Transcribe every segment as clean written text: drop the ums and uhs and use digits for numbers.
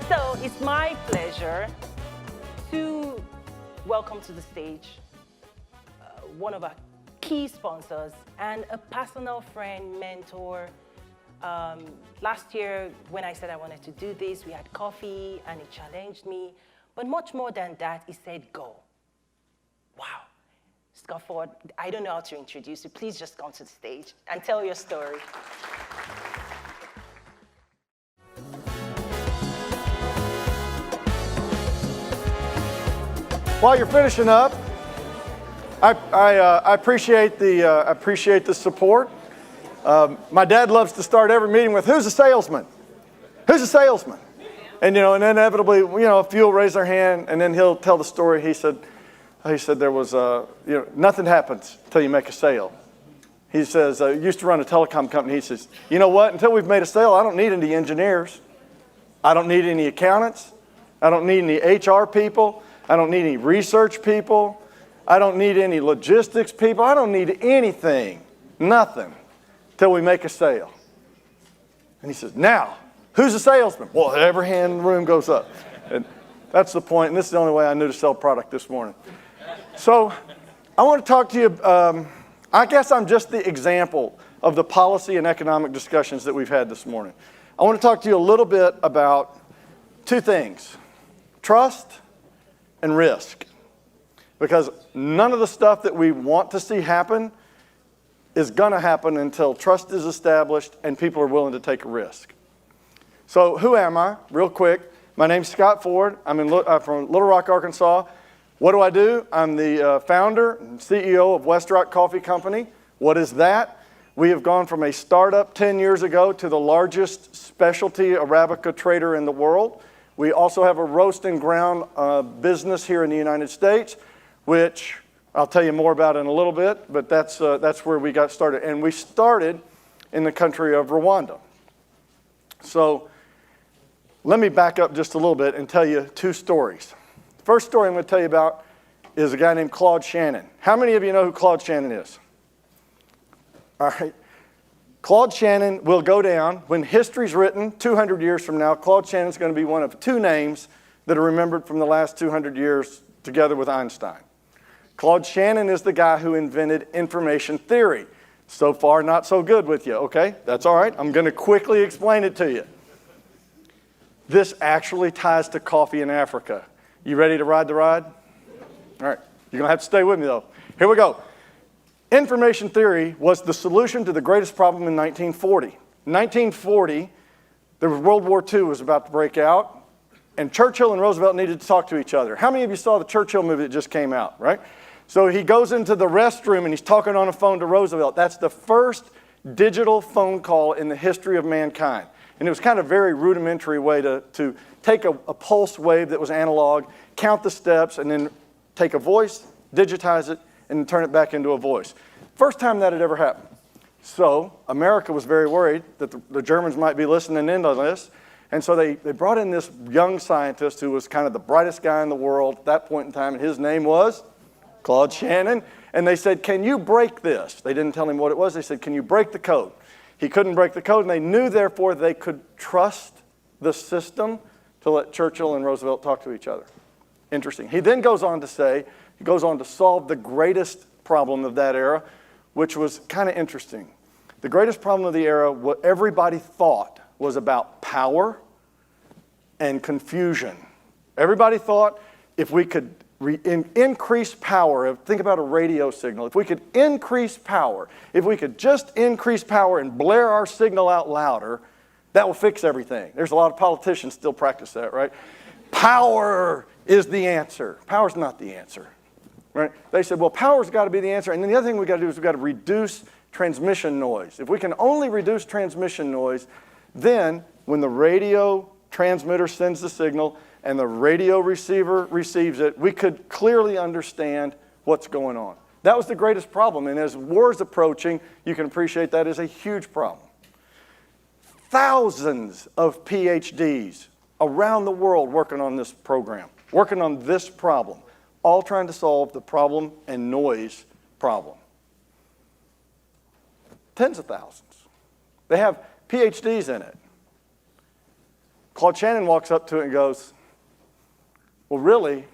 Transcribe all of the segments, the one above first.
So it's my pleasure to welcome to the stage one of our key sponsors and a personal friend, mentor. Last year, when I said I wanted to do this, we had coffee and he challenged me. But much more than that, he said, go. Wow. Scott Ford, I don't know how to introduce you. Please just come to the stage and tell your story. While you're finishing up, I appreciate the support. My dad loves to start every meeting with, "Who's a salesman? Who's a salesman?" And and inevitably, a few will raise their hand, and then he'll tell the story. He said there was nothing happens until you make a sale. He says, used to run a telecom company. He says, you know what? Until we've made a sale, I don't need any engineers. I don't need any accountants. I don't need any HR people. I don't need any research people. I don't need any logistics people. I don't need anything, nothing, till we make a sale. And he says, now, who's a salesman? Well, every hand in the room goes up. And that's the point, and this is the only way I knew to sell product this morning. So I want to talk to you, I guess I'm just the example of the policy and economic discussions that we've had this morning. I want to talk to you a little bit about two things, trust and risk. Because none of the stuff that we want to see happen is going to happen until trust is established and people are willing to take a risk. So who am I? Real quick. My name's Scott Ford. I'm from Little Rock, Arkansas. What do? I'm the founder and CEO of Westrock Coffee Company. What is that? We have gone from a startup 10 years ago to the largest specialty Arabica trader in the world. We also have a roast and ground business here in the United States, which I'll tell you more about in a little bit, but that's where we got started. And we started in the country of Rwanda. So let me back up just a little bit and tell you two stories. The first story I'm going to tell you about is a guy named Claude Shannon. How many of you know who Claude Shannon is? All right. Claude Shannon will go down. When history's written 200 years from now, Claude Shannon's going to be one of two names that are remembered from the last 200 years together with Einstein. Claude Shannon is the guy who invented information theory. So far, not so good with you, okay? That's all right. I'm going to quickly explain it to you. This actually ties to coffee in Africa. You ready to ride the ride? All right. You're going to have to stay with me, though. Here we go. Information theory was the solution to the greatest problem in 1940. In 1940, there was World War II was about to break out, and Churchill and Roosevelt needed to talk to each other. How many of you saw the Churchill movie that just came out, right? So he goes into the restroom and he's talking on a phone to Roosevelt. That's the first digital phone call in the history of mankind. And it was kind of a very rudimentary way to take a pulse wave that was analog, count the steps, and then take a voice, digitize it, and turn it back into a voice. First time that had ever happened. So America was very worried that the Germans might be listening in on this. And so they brought in this young scientist who was kind of the brightest guy in the world at that point in time, and his name was Claude Shannon. And they said, can you break this? They didn't tell him what it was. They said, can you break the code? He couldn't break the code, and they knew, therefore, they could trust the system to let Churchill and Roosevelt talk to each other. Interesting. He then goes on to say, he goes on to solve the greatest problem of that era, which was kind of interesting. The greatest problem of the era, what everybody thought was about power and confusion. Everybody thought if we could increase power, think about a radio signal, if we could increase power, if we could just increase power and blare our signal out louder, that will fix everything. There's a lot of politicians still practice that, right? Power is the answer. Power's not the answer. Right? They said, well, power's got to be the answer. And then the other thing we've got to do is we've got to reduce transmission noise. If we can only reduce transmission noise, then when the radio transmitter sends the signal and the radio receiver receives it, we could clearly understand what's going on. That was the greatest problem. And as war's approaching, you can appreciate that is a huge problem. Thousands of PhDs around the world working on this program, working on this problem. All trying to solve the problem and noise problem. Tens of thousands. They have PhDs in it. Claude Shannon walks up to it and goes, well, really,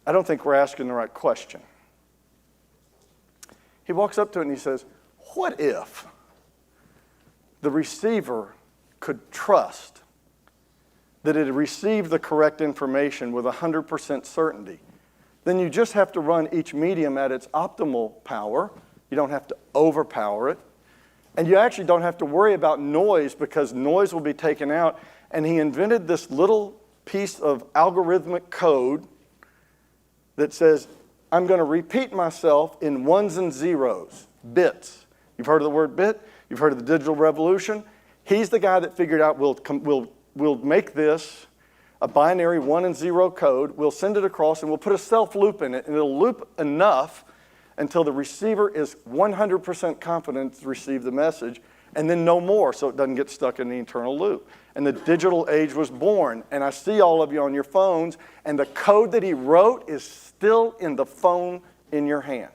I don't think we're asking the right question. He walks up to it and he says, what if the receiver could trust that it had received the correct information with 100% certainty? Then you just have to run each medium at its optimal power. You don't have to overpower it. And you actually don't have to worry about noise because noise will be taken out. And he invented this little piece of algorithmic code that says, I'm going to repeat myself in ones and zeros, bits. You've heard of the word bit? You've heard of the digital revolution? He's the guy that figured out we'll make this a binary 1 and 0 code. We'll send it across and we'll put a self loop in it, and it'll loop enough until the receiver is 100% confident to receive the message, and then no more, so it doesn't get stuck in the internal loop. And the digital age was born, and I see all of you on your phones, and the code that he wrote is still in the phone in your hand.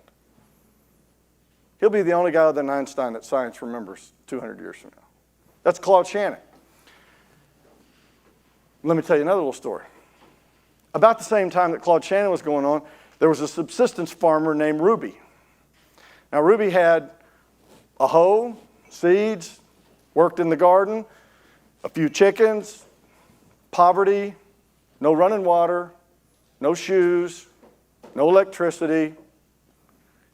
He'll be the only guy other than Einstein that science remembers 200 years from now. That's Claude Shannon. Let me tell you another little story. About the same time that Claude Shannon was going on, there was a subsistence farmer named Ruby. Now, Ruby had a hoe, seeds, worked in the garden, a few chickens, poverty, no running water, no shoes, no electricity,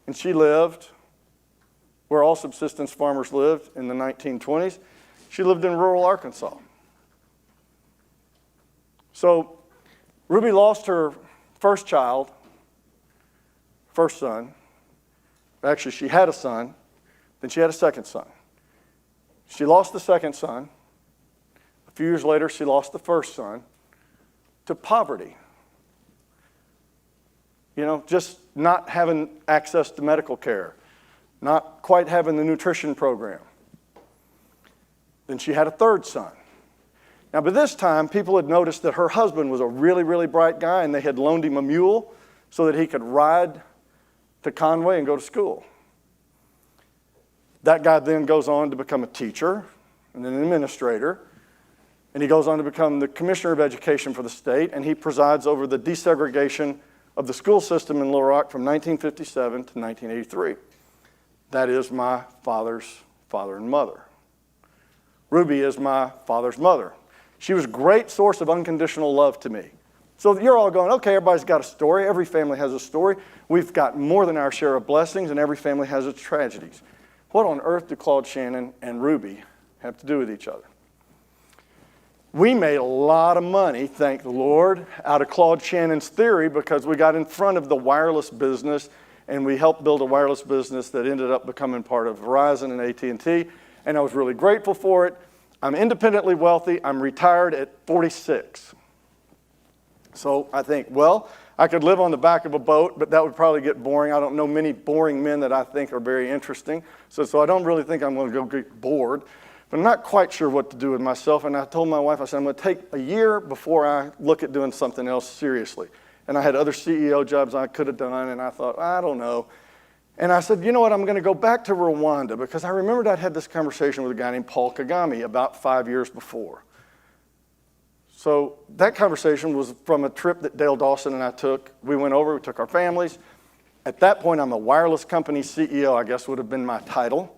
and she lived where all subsistence farmers lived in the 1920s. She lived in rural Arkansas. So Ruby lost her first child, first son. Actually, she had a son, then she had a second son. She lost the second son. A few years later, she lost the first son to poverty. You know, just not having access to medical care, not quite having the nutrition program. Then she had a third son. Now, by this time, people had noticed that her husband was a really, really bright guy, and they had loaned him a mule so that he could ride to Conway and go to school. That guy then goes on to become a teacher and then an administrator, and he goes on to become the commissioner of education for the state, and he presides over the desegregation of the school system in Little Rock from 1957 to 1983. That is my father's father and mother. Ruby is my father's mother. She was a great source of unconditional love to me. So you're all going, okay, everybody's got a story. Every family has a story. We've got more than our share of blessings, and every family has its tragedies. What on earth do Claude Shannon and Ruby have to do with each other? We made a lot of money, thank the Lord, out of Claude Shannon's theory because we got in front of the wireless business, and we helped build a wireless business that ended up becoming part of Verizon and AT&T, and I was really grateful for it. I'm independently wealthy. I'm retired at 46. So I think, well, I could live on the back of a boat, but that would probably get boring. I don't know many boring men that I think are very interesting. So I don't really think I'm going to go get bored. But I'm not quite sure what to do with myself. And I told my wife, I said, I'm going to take a year before I look at doing something else seriously. And I had other CEO jobs I could have done, and I thought, I don't know. And I said, you know what, I'm going to go back to Rwanda because I remembered I'd had this conversation with a guy named Paul Kagame about 5 years before. So that conversation was from a trip that Dale Dawson and I took. We went over, we took our families. At that point, I'm a wireless company CEO, I guess would have been my title.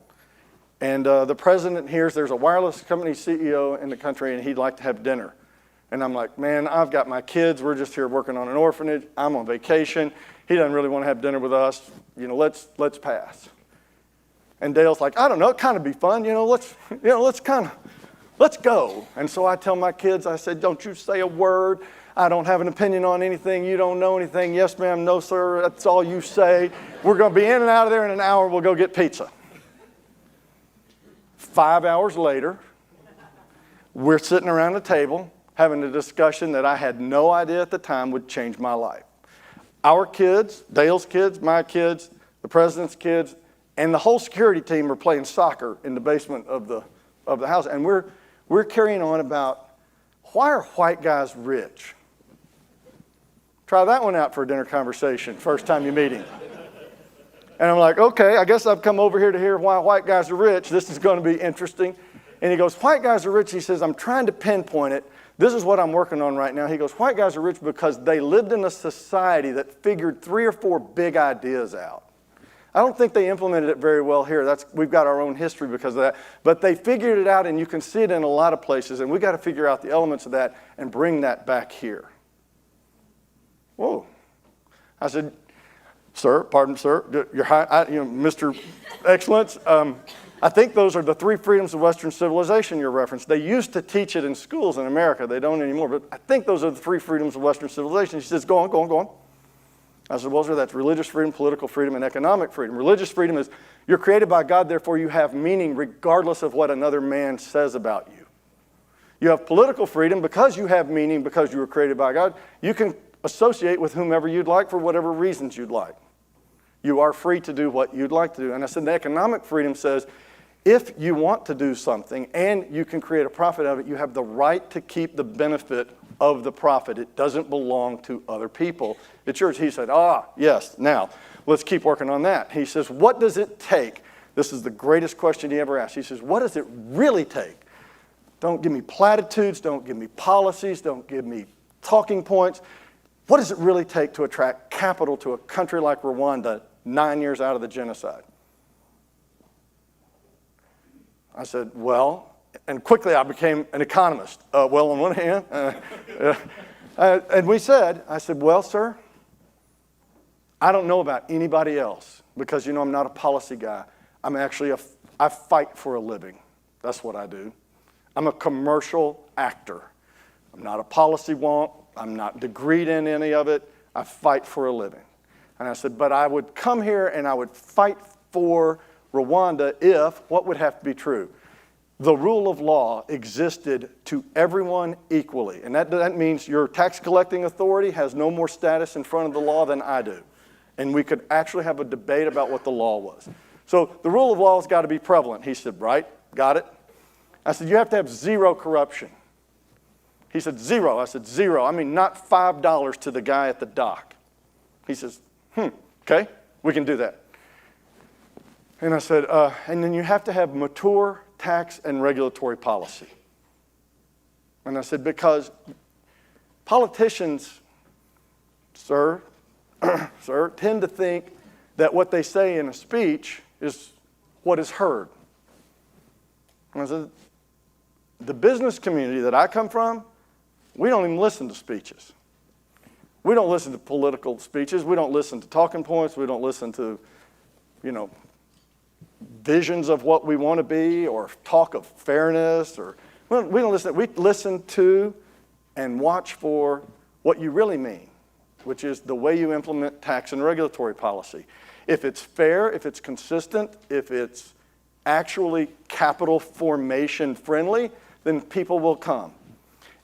And the president hears there's a wireless company CEO in the country and he'd like to have dinner. And I'm like, man, I've got my kids. We're just here working on an orphanage. I'm on vacation. He doesn't really want to have dinner with us. You know, let's pass. And Dale's like, I don't know, it'd kind of be fun. Let's go. And so I tell my kids, I said, don't you say a word. I don't have an opinion on anything. You don't know anything. Yes, ma'am. No, sir. That's all you say. We're going to be in and out of there in an hour. We'll go get pizza. 5 hours later, we're sitting around the table having a discussion that I had no idea at the time would change my life. Our kids, Dale's kids, my kids, the president's kids, and the whole security team are playing soccer in the basement of the house. And we're carrying on about, why are white guys rich? Try that one out for a dinner conversation, first time you meet him. And I'm like, okay, I guess I've come over here to hear why white guys are rich. This is going to be interesting. And he goes, white guys are rich. He says, I'm trying to pinpoint it. This is what I'm working on right now. He goes, white guys are rich because they lived in a society that figured 3 or 4 big ideas out. I don't think they implemented it very well here. We've got our own history because of that. But they figured it out, and you can see it in a lot of places. And we've got to figure out the elements of that and bring that back here. Whoa. I said, sir, pardon, sir, Mr. Excellence, I think those are the 3 freedoms of Western civilization you referenced. They used to teach it in schools in America. They don't anymore. But I think those are the 3 freedoms of Western civilization. He says, go on, go on, go on. I said, well, sir, that's religious freedom, political freedom, and economic freedom. Religious freedom is you're created by God, therefore you have meaning regardless of what another man says about you. You have political freedom because you have meaning because you were created by God. You can associate with whomever you'd like for whatever reasons you'd like. You are free to do what you'd like to do. And I said, the economic freedom says, if you want to do something and you can create a profit out of it, you have the right to keep the benefit of the profit. It doesn't belong to other people. It's yours. He said, yes, now, let's keep working on that. He says, what does it take? This is the greatest question he ever asked. He says, what does it really take? Don't give me platitudes. Don't give me policies. Don't give me talking points. What does it really take to attract capital to a country like Rwanda 9 years out of the genocide? I said, well, and quickly I became an economist. Well, on one hand, and I said, well, sir, I don't know about anybody else because, I'm not a policy guy. I'm actually I fight for a living. That's what I do. I'm a commercial actor. I'm not a policy wonk. I'm not degreed in any of it. I fight for a living. And I said, but I would come here and I would fight for Rwanda if, what would have to be true? The rule of law existed to everyone equally. And that means your tax collecting authority has no more status in front of the law than I do. And we could actually have a debate about what the law was. So the rule of law has got to be prevalent. He said, right, got it. I said, you have to have 0 corruption. He said, 0. I said, 0. I mean, not $5 to the guy at the dock. He says, okay, we can do that. And I said, and then you have to have mature tax and regulatory policy. And I said, because politicians, sir, tend to think that what they say in a speech is what is heard. And I said, the business community that I come from, we don't even listen to speeches. We don't listen to political speeches. We don't listen to talking points. We don't listen to, visions of what we want to be or talk of fairness. We don't listen. We listen to and watch for what you really mean, which is the way you implement tax and regulatory policy. If it's fair, if it's consistent, if it's actually capital formation friendly, then people will come.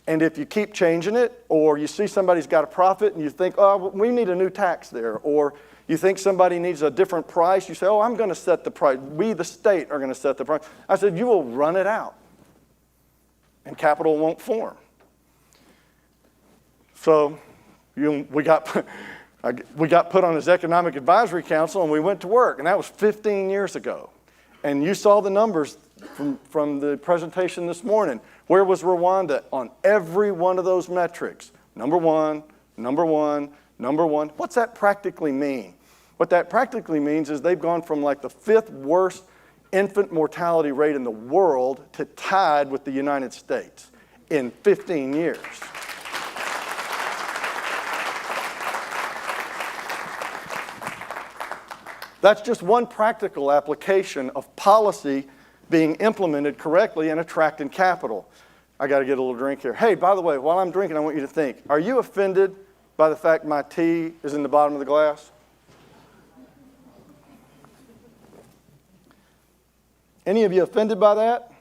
And if you keep changing it, or you see somebody's got a profit and you think, oh, we need a new tax there, or you think somebody needs a different price, you say, oh, I'm going to set the price. We, the state, are going to set the price. I said, you will run it out, and capital won't form. So we got put on his Economic Advisory Council, and we went to work, and that was 15 years ago. And you saw the numbers from the presentation this morning. Where was Rwanda on every one of those metrics? Number one, number one, number one. What's that practically mean? What that practically means is they've gone from like the 5th worst infant mortality rate in the world to tied with the United States in 15 years. That's just one practical application of policy being implemented correctly and attracting capital. I got to get a little drink here. Hey, by the way, while I'm drinking, I want you to think, are you offended by the fact my tea is in the bottom of the glass? Any of you offended by that?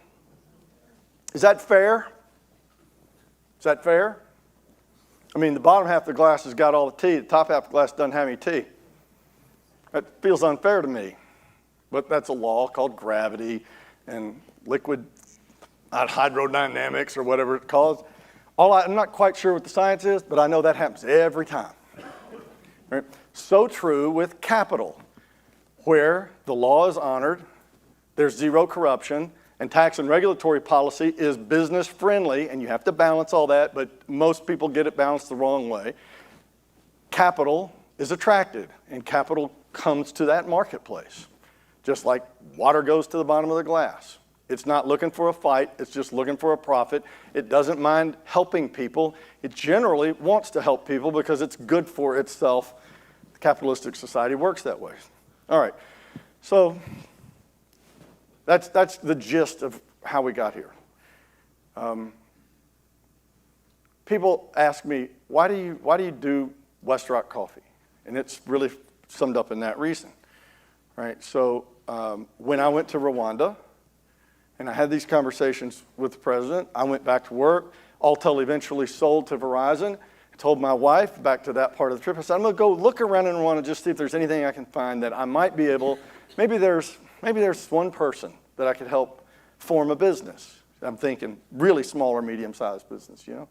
Is that fair? Is that fair? I mean, the bottom half of the glass has got all the tea. The top half of the glass doesn't have any tea. That feels unfair to me. But that's a law called gravity and liquid hydrodynamics or whatever it's called. I'm not quite sure what the science is, but I know that happens every time. Right? So true with capital, where the law is honored, there's 0 corruption, And tax and regulatory policy is business friendly, and you have to balance all that, but most people get it balanced the wrong way. Capital is attracted, and capital comes to that marketplace, just like water goes to the bottom of the glass. It's not looking for a fight, it's just looking for a profit. It doesn't mind helping people. It generally wants to help people because it's good for itself. The capitalistic society works that way. All right, so that's the gist of how we got here. People ask me, why do you do Westrock coffee? And it's really summed up in that reason, right? So when I went to Rwanda, and I had these conversations with the president, I went back to work. Altel eventually sold to Verizon. I told my wife back to that part of the trip, I said, I'm gonna go look around in Rwanda just see if there's anything I can find that I might be able, maybe there's one person that I could help form a business. I'm thinking really small or medium-sized business, you know?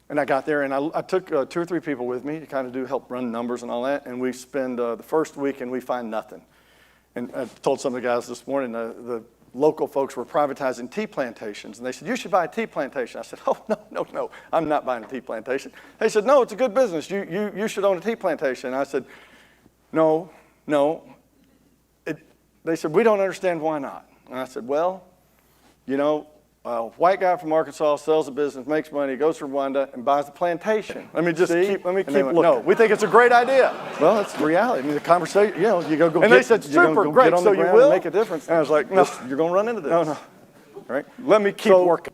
And I got there, and I took 2 or 3 people with me to kind of help run numbers and all that, and we spend the first week and we find nothing. And I told some of the guys this morning, the local folks were privatizing tea plantations, and they said, you should buy a tea plantation. I said, oh, no, I'm not buying a tea plantation. They said, no, it's a good business. You should own a tea plantation. And I said, no. They said, we don't understand why not. And I said, well, you know, a white guy from Arkansas sells a business, makes money, goes to Rwanda, and buys the plantation. Let me keep looking. No, we think it's a great idea. Well, that's the reality. I mean, the conversation, you know, you go and they said, super, great, so you will? Make a difference. And I was like, no, you're going to run into this. No. All right? Let me keep working.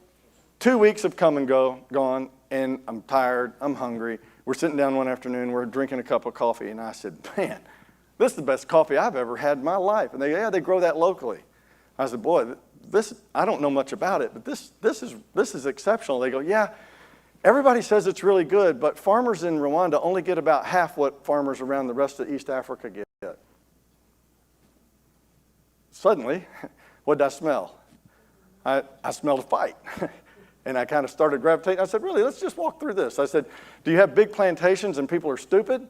2 weeks have come and gone, and I'm tired, I'm hungry. We're sitting down one afternoon, we're drinking a cup of coffee, and I said, man, this is the best coffee I've ever had in my life. And they grow that locally. I said, boy, I don't know much about it, but this is exceptional. They go, yeah, everybody says it's really good, but farmers in Rwanda only get about half what farmers around the rest of East Africa get. Suddenly, what did I smell? I smelled a fight. And I kind of started gravitating. I said, really, let's just walk through this. I said, do you have big plantations and people are stupid?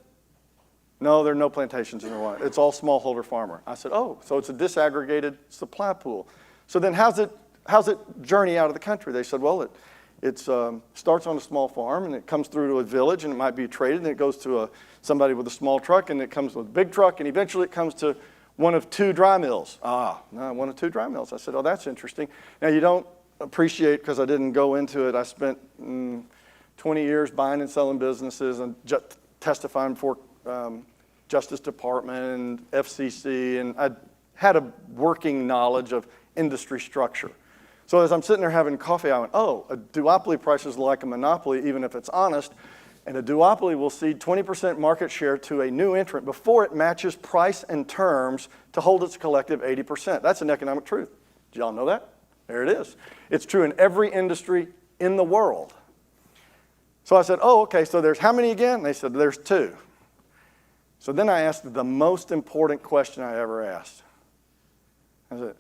No, there are no plantations in Rwanda. It's all smallholder farmer. I said, oh, so it's a disaggregated supply pool. So then how's it journey out of the country? They said, well, it starts on a small farm, and it comes through to a village, and it might be traded, and it goes to somebody with a small truck, and it comes with a big truck, and eventually it comes to one of 2 dry mills. One of 2 dry mills. I said, oh, that's interesting. Now, you don't appreciate, because I didn't go into it, I spent 20 years buying and selling businesses and testifying before Justice Department and FCC, and I had a working knowledge of industry structure. So as I'm sitting there having coffee, I went, oh, a duopoly price is like a monopoly, even if it's honest, and a duopoly will cede 20% market share to a new entrant before it matches price and terms to hold its collective 80%. That's an economic truth. Did y'all know that? There it is. It's true in every industry in the world. So I said, oh, okay, so there's how many again? They said, there's 2. So then I asked the most important question I ever asked. I said,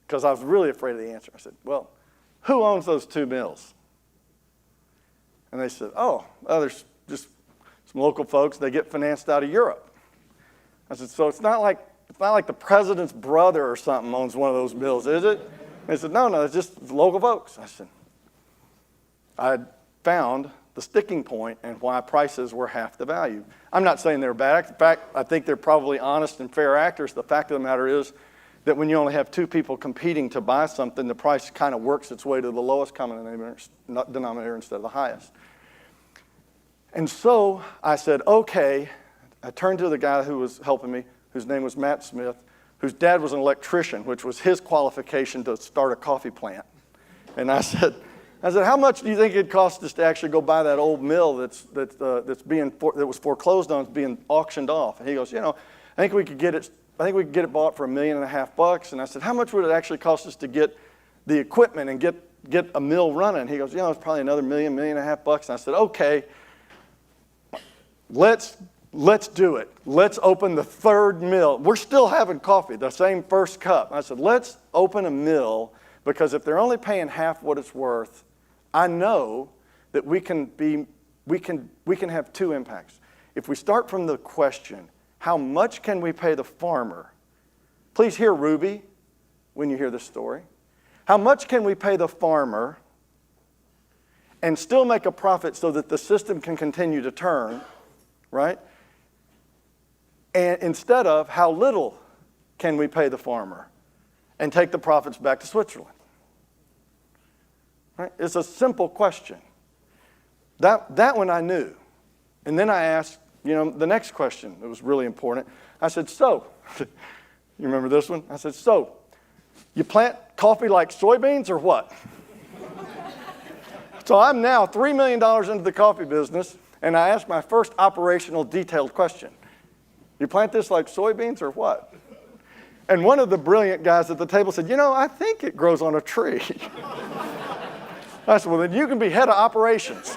because I was really afraid of the answer. I said, well, who owns those 2 mills? And they said, oh, there's just some local folks. They get financed out of Europe. I said, so it's not like the president's brother or something owns one of those mills, is it? And they said, no, it's just local folks. I said, I found the sticking point and why prices were half the value. I'm not saying they're bad. In fact, I think they're probably honest and fair actors. The fact of the matter is that when you only have 2 people competing to buy something, the price kind of works its way to the lowest common denominator instead of the highest. And so I said, okay. I turned to the guy who was helping me, whose name was Matt Smith, whose dad was an electrician, which was his qualification to start a coffee plant. And I said, how much do you think it cost us to actually go buy that old mill that was foreclosed on, being auctioned off? And he goes, I think we could get it bought for $1.5 million. And I said, how much would it actually cost us to get the equipment and get a mill running? He goes, it's probably another $1.5 million. And I said, okay, let's do it. Let's open the 3rd mill. We're still having coffee, the same first cup. I said, let's open a mill, because if they're only paying half what it's worth, I know that we can have 2 impacts. If we start from the question, how much can we pay the farmer? Please hear Ruby. when you hear this story? How much can we pay the farmer and still make a profit so that the system can continue to turn, right? And instead of how little can we pay the farmer and take the profits back to Switzerland? Right? It's a simple question. That one I knew. And then I asked, the next question that was really important. I said, so, you remember this one? I said, so, you plant coffee like soybeans or what? So I'm now $3 million into the coffee business, and I asked my first operational detailed question. You plant this like soybeans or what? And one of the brilliant guys at the table said, I think it grows on a tree. I said, well, then you can be head of operations.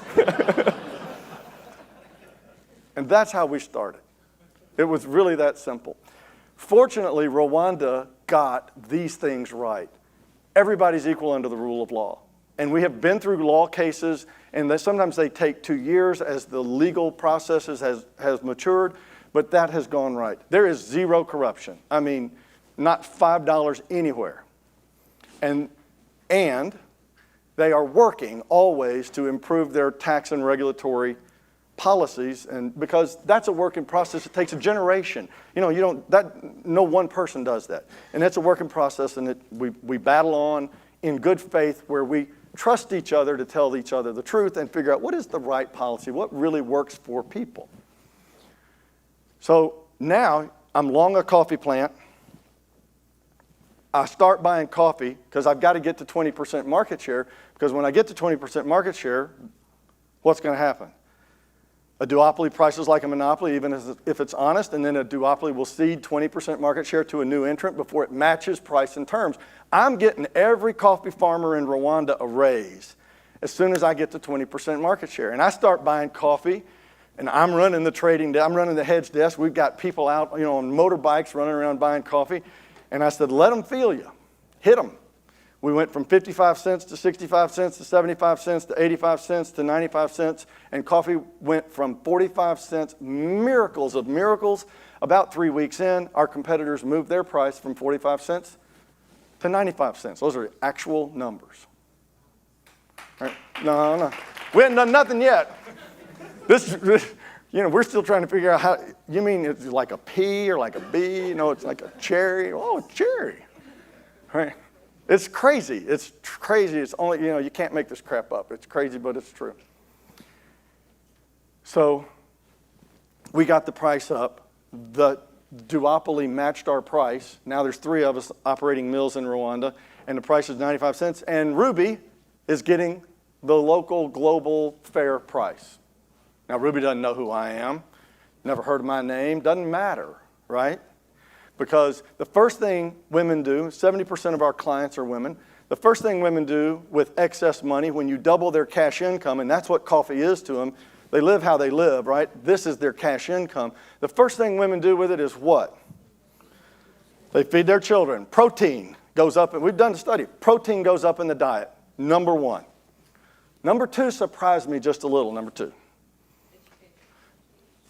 And that's how we started. It was really that simple. Fortunately, Rwanda got these things right. Everybody's equal under the rule of law. And we have been through law cases, and sometimes they take 2 years as the legal processes has matured, but that has gone right. There is zero corruption. I mean, not $5 anywhere. And they are working always to improve their tax and regulatory policies, and because that's a work in process. It takes a generation. No one person does that. And it's a work in process, and we battle on in good faith where we trust each other to tell each other the truth and figure out what is the right policy, what really works for people. So now I'm long a coffee plant. I start buying coffee because I've got to get to 20% market share, because when I get to 20% market share, what's going to happen? A duopoly prices like a monopoly, even if it's honest, and then a duopoly will cede 20% market share to a new entrant before it matches price and terms. I'm getting every coffee farmer in Rwanda a raise as soon as I get to 20% market share. And I start buying coffee, and I'm running I'm running the hedge desk. We've got people out, on motorbikes running around buying coffee. And I said, let them feel you. Hit them. We went from 55 cents to 65 cents to 75 cents to 85 cents to 95 cents. And coffee went from 45 cents, miracles of miracles. About 3 weeks in, our competitors moved their price from 45 cents to 95 cents. Those are actual numbers. Right? No. We haven't done nothing yet. We're still trying to figure out how, you mean it's like a P or like a B? It's like a cherry. Oh, a cherry. Right? It's crazy. It's crazy. It's only, you can't make this crap up. It's crazy, but it's true. So we got the price up. The duopoly matched our price. Now there's 3 of us operating mills in Rwanda, and the price is 95 cents. And Ruby is getting the local global fair price. Now, Ruby doesn't know who I am, never heard of my name, doesn't matter, right? Because the first thing women do, 70% of our clients are women, the first thing women do with excess money, when you double their cash income, and that's what coffee is to them, they live how they live, right? This is their cash income. The first thing women do with it is what? They feed their children. Protein goes up, and we've done a study. Protein goes up in the diet, number 1. Number 2 surprised me just a little, number 2.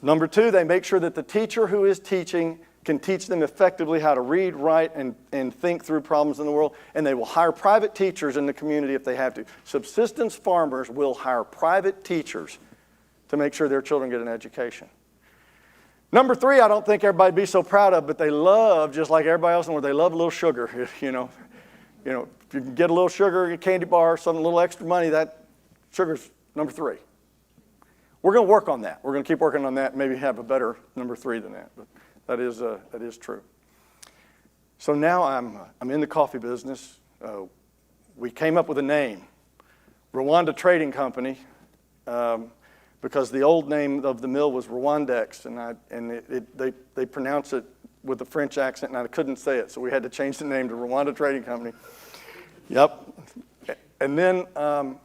Number 2, they make sure that the teacher who is teaching can teach them effectively how to read, write, and think through problems in the world. And they will hire private teachers in the community if they have to. Subsistence farmers will hire private teachers to make sure their children get an education. Number 3, I don't think everybody would be so proud of, but they love, just like everybody else in the world, they love a little sugar. If you can get a little sugar, a candy bar, some little extra money, that sugar's number 3. We're going to work on that. We're going to keep working on that and maybe have a better number 3 than that. But that is true. So now I'm in the coffee business. We came up with a name, Rwanda Trading Company, because the old name of the mill was Rwandex, and they pronounce it with a French accent, and I couldn't say it, so we had to change the name to Rwanda Trading Company. Yep. And then I'm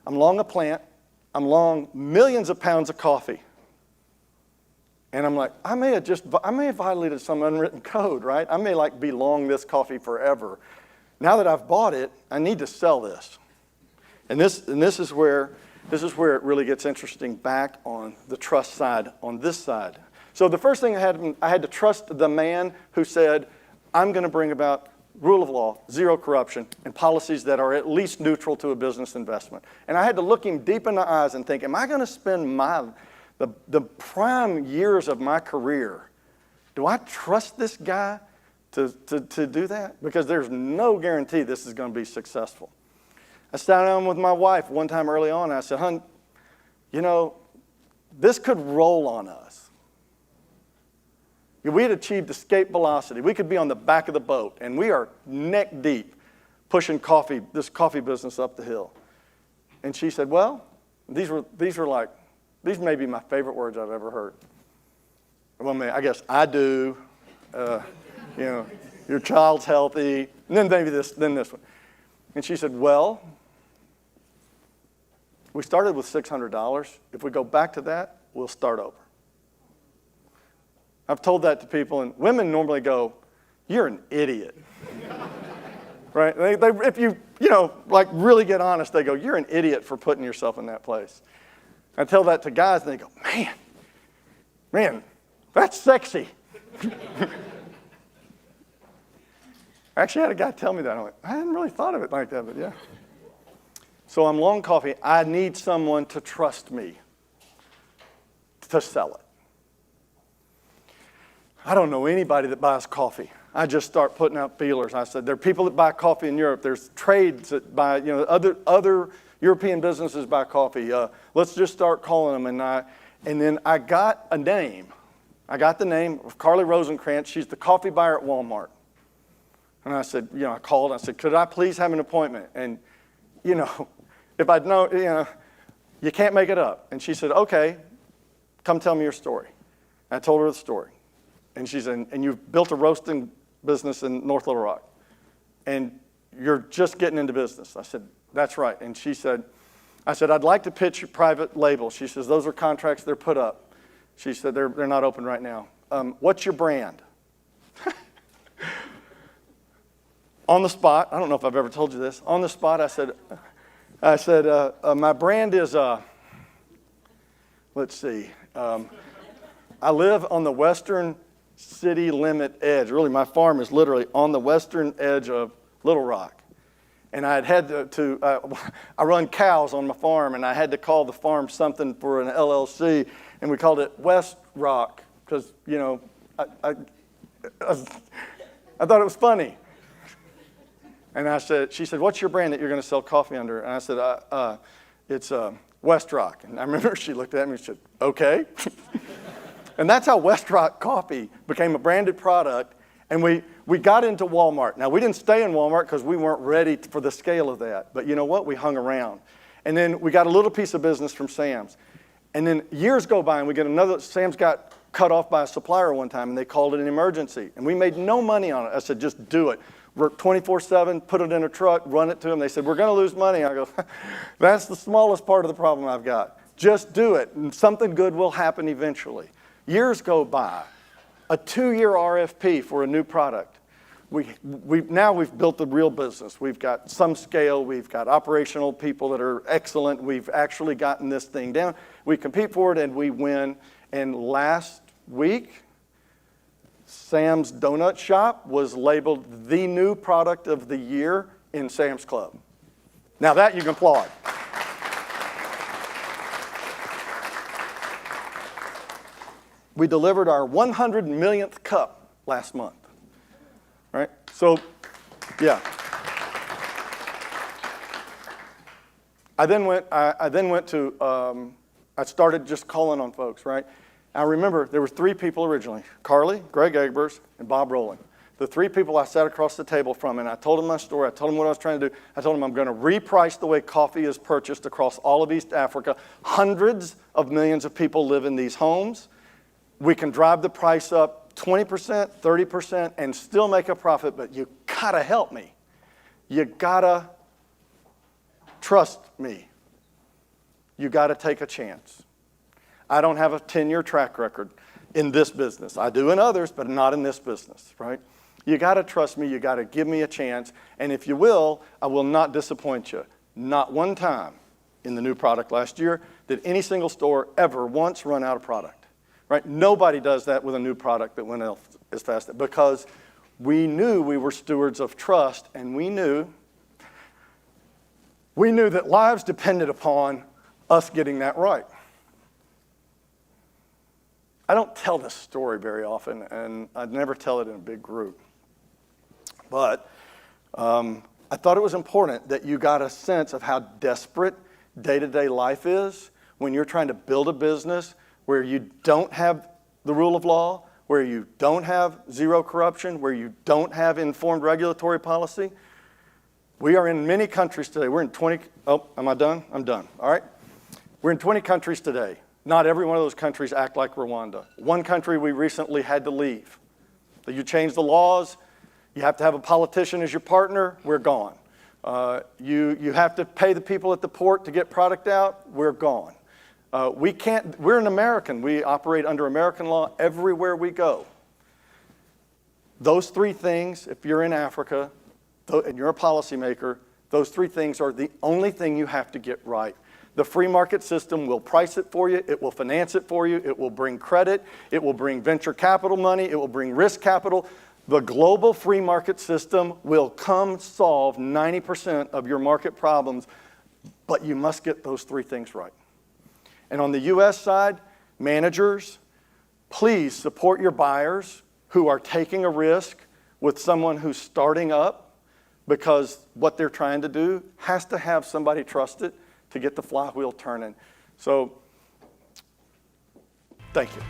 long a plant. I'm long millions of pounds of coffee. And I'm like, I may have violated some unwritten code, right? I may be long this coffee forever. Now that I've bought it, I need to sell this. And this is where it really gets interesting back on the trust side, on this side. So the first thing I had to trust the man who said, I'm going to bring about rule of law, zero corruption, and policies that are at least neutral to a business investment. And I had to look him deep in the eyes and think, am I going to spend the prime years of my career, do I trust this guy to do that? Because there's no guarantee this is going to be successful. I sat down with my wife one time early on, and I said, "Hon, you know, this could roll on us. If we had achieved escape velocity, we could be on the back of the boat, and we are neck deep pushing this coffee business up the hill." And she said, well, these may be my favorite words I've ever heard. Well, I guess I do. You know, your child's healthy, and then maybe this one. And she said, well, we started with $600. If we go back to that, we'll start over. I've told that to people, and women normally go, you're an idiot. Right? If you really get honest, they go, you're an idiot for putting yourself in that place. I tell that to guys, and they go, man, that's sexy. I actually had a guy tell me that. I'm like, I hadn't really thought of it like that, but yeah. So I'm long coffee. I need someone to trust me to sell it. I don't know anybody that buys coffee. I just start putting out feelers. I said, there are people that buy coffee in Europe. There's trades that buy, other European businesses buy coffee. Let's just start calling them. And then I got a name. I got the name of Carly Rosenkrantz. She's the coffee buyer at Walmart. And I said, I called. I said, could I please have an appointment? And, if I'd known, you can't make it up. And she said, okay, come tell me your story. And I told her the story. And she said, and you've built a roasting business in North Little Rock. And you're just getting into business. I said, that's right. And I said, I'd like to pitch your private label. She says, those are contracts, they're put up. She said, they're not open right now. What's your brand? On the spot, I don't know if I've ever told you this. On the spot, I said, my brand is, let's see. I live on the western city limit edge. Really, my farm is literally on the western edge of Little Rock. And I had I run cows on my farm, and I had to call the farm something for an LLC, and we called it Westrock because, I thought it was funny. And she said, what's your brand that you're going to sell coffee under? And I said, it's Westrock. And I remember she looked at me and said, okay. And that's how Westrock coffee became a branded product. And we got into Walmart. Now, we didn't stay in Walmart because we weren't ready for the scale of that. But you know what? We hung around. And then we got a little piece of business from Sam's. And then years go by, and we get another. Sam's got cut off by a supplier one time, and they called it an emergency. And we made no money on it. I said, just do it. Work 24/7, put it in a truck, run it to them. They said, we're going to lose money. I go, that's the smallest part of the problem I've got. Just do it, and something good will happen eventually. Years go by. A 2-year RFP for a new product. Now we've built a real business. We've got some scale. We've got operational people that are excellent. We've actually gotten this thing down. We compete for it, and we win. And last week, Sam's Donut Shop was labeled the new product of the year in Sam's Club. Now that you can applaud. We delivered our 100 millionth cup last month. Right? So, yeah. I started just calling on folks, right? I remember there were 3 people originally, Carly, Greg Egbers, and Bob Rowling. The 3 people I sat across the table from, and I told them my story. I told them what I was trying to do. I told them I'm going to reprice the way coffee is purchased across all of East Africa. Hundreds of millions of people live in these homes. We can drive the price up 20%, 30%, and still make a profit, but you gotta help me. You gotta trust me. You gotta take a chance. I don't have a 10-year track record in this business. I do in others, but not in this business, right? You gotta trust me, you gotta give me a chance, and if you will, I will not disappoint you. Not one time in the new product last year did any single store ever once run out of product. Right? Nobody does that with a new product that went out as fast because We knew we were stewards of trust, and we knew that lives depended upon us getting that right. I don't tell this story very often, and I'd never tell it in a big group. But I thought it was important that you got a sense of how desperate day-to-day life is when you're trying to build a business where you don't have the rule of law, where you don't have zero corruption, where you don't have informed regulatory policy. We are in many countries today. We're in 20, oh, am I done? I'm done, all right? We're in 20 countries today. Not every one of those countries act like Rwanda. One country we recently had to leave. So you change the laws, you have to have a politician as your partner, we're gone. You have to pay the people at the port to get product out, we're gone. We're an American. We operate under American law everywhere we go. Those three things, if you're in Africa and you're a policymaker, those three things are the only thing you have to get right. The free market system will price it for you, it will finance it for you, it will bring credit, it will bring venture capital money, it will bring risk capital. The global free market system will come solve 90% of your market problems, but you must get those three things right. And on the US side, managers, please support your buyers who are taking a risk with someone who's starting up, because what they're trying to do has to have somebody trusted to get the flywheel turning. So, thank you.